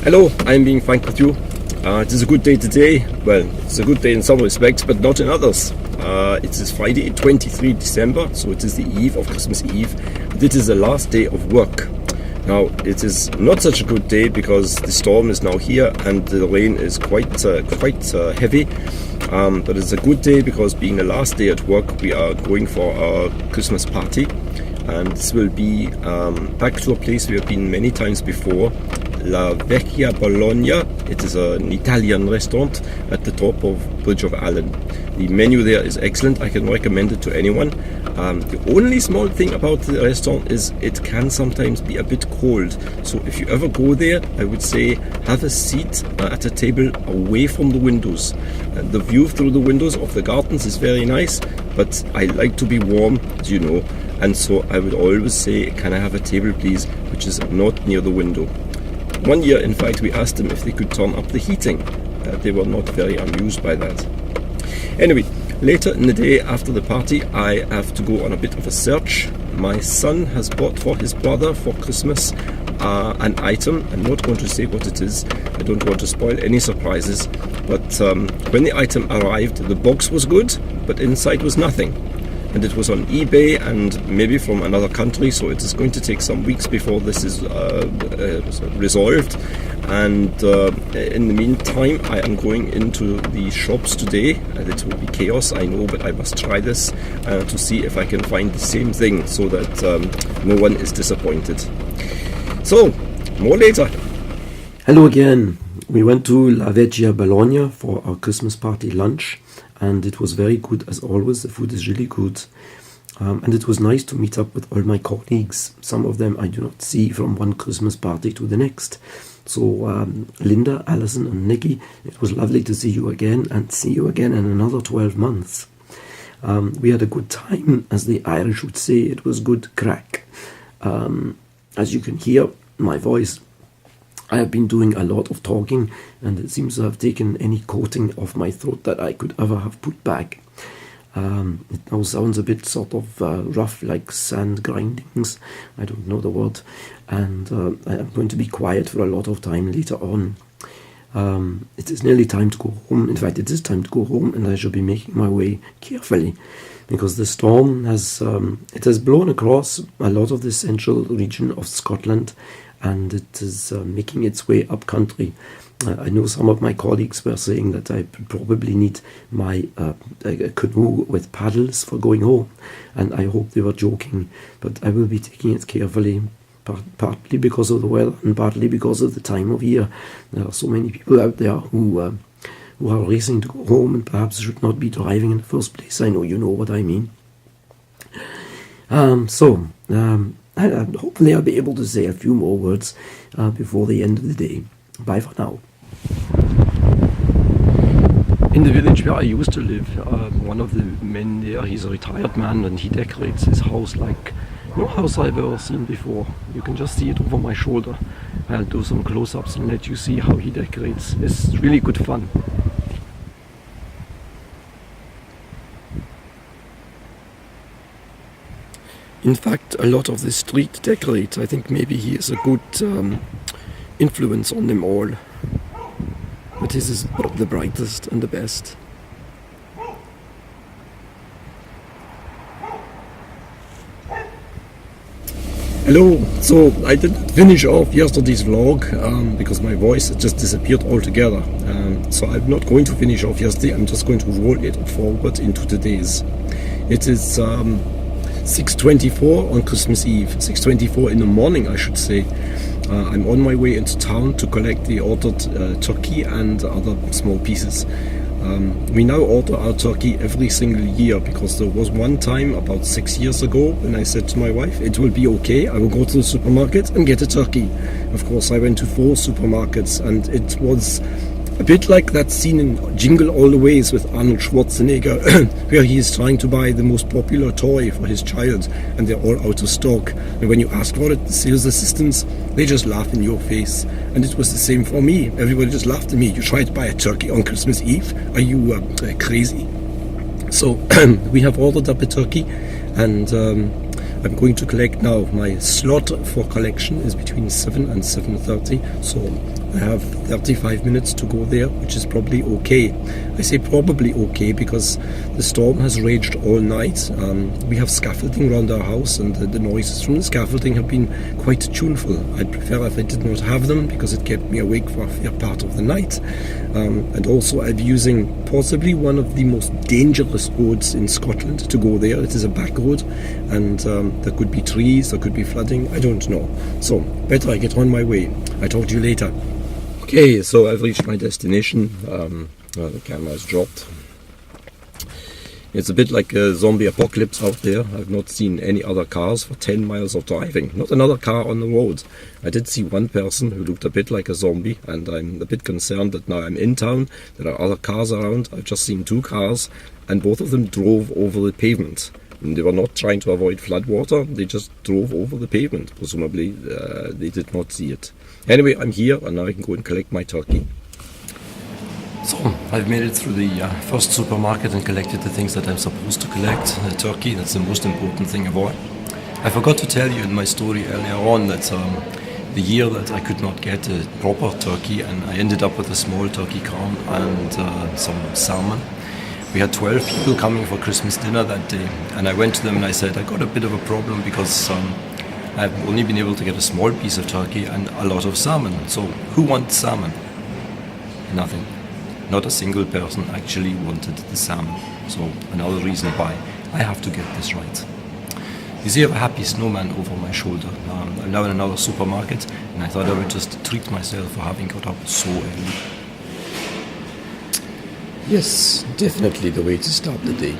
Hello, I'm being frank with you. It is a good day today. Well, it's a good day in some respects, but not in others. It is Friday, 23 December, so it is the eve of Christmas Eve. It is the last day of work. Now, it is not such a good day because the storm is now here and the rain is quite heavy. But it's a good day because being the last day at work, we are going for our Christmas party. And this will be back to a place we have been many times before, La Vecchia Bologna. It is an Italian restaurant at the top of Bridge of Allen. The menu there is excellent. I can recommend it to anyone. The only small thing about the restaurant is it can sometimes be a bit cold. So if you ever go there, I would say have a seat at a table away from the windows. The view through the windows of the gardens is very nice, but I like to be warm, as you know. And so I would always say, can I have a table please, which is not near the window. One year, in fact, we asked them if they could turn up the heating. They were not very amused by that. Anyway, later in the day after the party, I have to go on a bit of a search. My son has bought for his brother for Christmas an item. I'm not going to say what it is. I don't want to spoil any surprises. But when the item arrived, the box was good, but inside was nothing. And it was on eBay and maybe from another country, so it is going to take some weeks before this is resolved. And in the meantime, I am going into the shops today, and it will be chaos, I know, but I must try this to see if I can find the same thing so that no one is disappointed. So, more later. Hello again. We went to La Vecchia Bologna for our Christmas party lunch. And it was very good as always. The food is really good. And it was nice to meet up with all my colleagues. Some of them I do not see from one Christmas party to the next. So Linda, Alison and Nikki, it was lovely to see you again and see you again in another 12 months. We had a good time, as the Irish would say. It was good crack. As you can hear, my voice, I have been doing a lot of talking, and it seems to have taken any coating off my throat that I could ever have put back. It now sounds a bit sort of rough, like sand grindings. I don't know the word. And I'm going to be quiet for a lot of time later on. It is nearly time to go home. In fact, it is time to go home, and I shall be making my way carefully, because the storm has blown across a lot of the central region of Scotland, and it is making its way up country. I know some of my colleagues were saying that I probably need my canoe with paddles for going home, and I hope they were joking, but I will be taking it carefully, partly because of the weather and partly because of the time of year. There are so many people out there who are racing to go home and perhaps should not be driving in the first place. I know you know what I mean. Hopefully I'll be able to say a few more words before the end of the day. Bye for now. In the village where I used to live, one of the men there, he's a retired man, and he decorates his house like no house I've ever seen before. You can just see it over my shoulder. I'll do some close-ups and let you see how he decorates. It's really good fun. In fact, a lot of the street decorates. I think maybe he is a good influence on them all. But his is the brightest and the best. Hello, so I didn't finish off yesterday's vlog because my voice just disappeared altogether. So I'm not going to finish off yesterday, I'm just going to roll it forward into today's. It is 6:24 on Christmas Eve, 6:24 in the morning I should say. I'm on my way into town to collect the ordered turkey and other small pieces. We now order our turkey every single year because there was one time about 6 years ago when I said to my wife, it will be okay, I will go to the supermarket and get a turkey. Of course I went to 4 supermarkets, and it was a bit like that scene in Jingle All the Ways with Arnold Schwarzenegger where he is trying to buy the most popular toy for his child and they're all out of stock, and when you ask for it, the sales assistants, they just laugh in your face. And it was the same for me. Everybody just laughed at me. You try to buy a turkey on Christmas Eve? Are you crazy? So we have ordered up a turkey, and I'm going to collect now. My slot for collection is between 7 and 7:30, so I have 35 minutes to go there, which is probably okay. I say probably okay because the storm has raged all night. We have scaffolding around our house, and the noises from the scaffolding have been quite tuneful. I'd prefer if I did not have them because it kept me awake for a fair part of the night. And also I'll be using possibly one of the most dangerous roads in Scotland to go there. It is a back road, and there could be trees, there could be flooding, I don't know. So better I get on my way. I talk to you later. Okay, so I've reached my destination. The camera is dropped. It's a bit like a zombie apocalypse out there. I've not seen any other cars for 10 miles of driving. Not another car on the road. I did see one person who looked a bit like a zombie, and I'm a bit concerned that now I'm in town, there are other cars around. I've just seen 2 cars, and both of them drove over the pavement. And they were not trying to avoid floodwater, they just drove over the pavement. Presumably they did not see it. Anyway, I'm here, and now I can go and collect my turkey. So, I've made it through the first supermarket and collected the things that I'm supposed to collect. The turkey, that's the most important thing of all. I forgot to tell you in my story earlier on that the year that I could not get a proper turkey, and I ended up with a small turkey crown and some salmon. We had 12 people coming for Christmas dinner that day, and I went to them and I said, I got a bit of a problem because I've only been able to get a small piece of turkey and a lot of salmon. So who wants salmon? Nothing. Not a single person actually wanted the salmon. So another reason why I have to get this right. You see, I have a happy snowman over my shoulder. I'm now in another supermarket, and I thought I would just treat myself for having got up so early. Yes, definitely the way to start the day.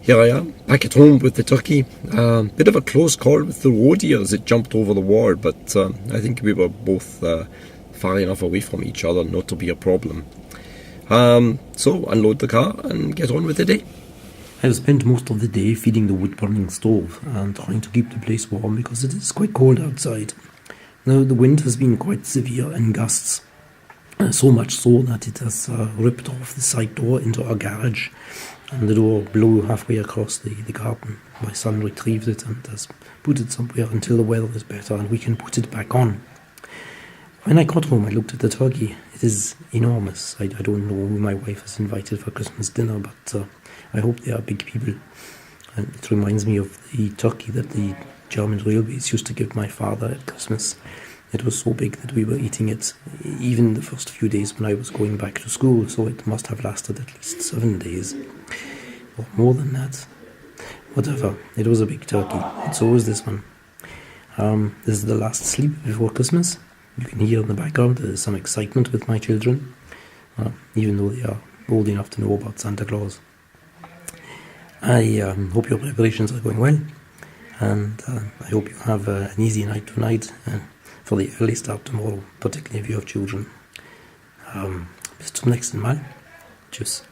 Here I am, back at home with the turkey. Bit of a close call with the roadie as it jumped over the wall, but I think we were both far enough away from each other not to be a problem. So unload the car and get on with the day. I've spent most of the day feeding the wood-burning stove and trying to keep the place warm because it is quite cold outside. Now the wind has been quite severe in gusts, so much so that it has ripped off the side door into our garage, and the door blew halfway across the garden. My son retrieved it and has put it somewhere until the weather is better and we can put it back on. When I got home, I looked at the turkey. It is enormous. I don't know who my wife has invited for Christmas dinner, but I hope they are big people. And it reminds me of the turkey that the German railways used to give my father at Christmas. It was so big that we were eating it even the first few days when I was going back to school, so it must have lasted at least 7 days, or more than that. Whatever, it was a big turkey, and so was this one. This is the last sleep before Christmas. You can hear in the background there's some excitement with my children, even though they are old enough to know about Santa Claus. I hope your preparations are going well, and I hope you have an easy night tonight for the early start tomorrow, particularly if you have children. Bis zum nächsten Mal. Tschüss.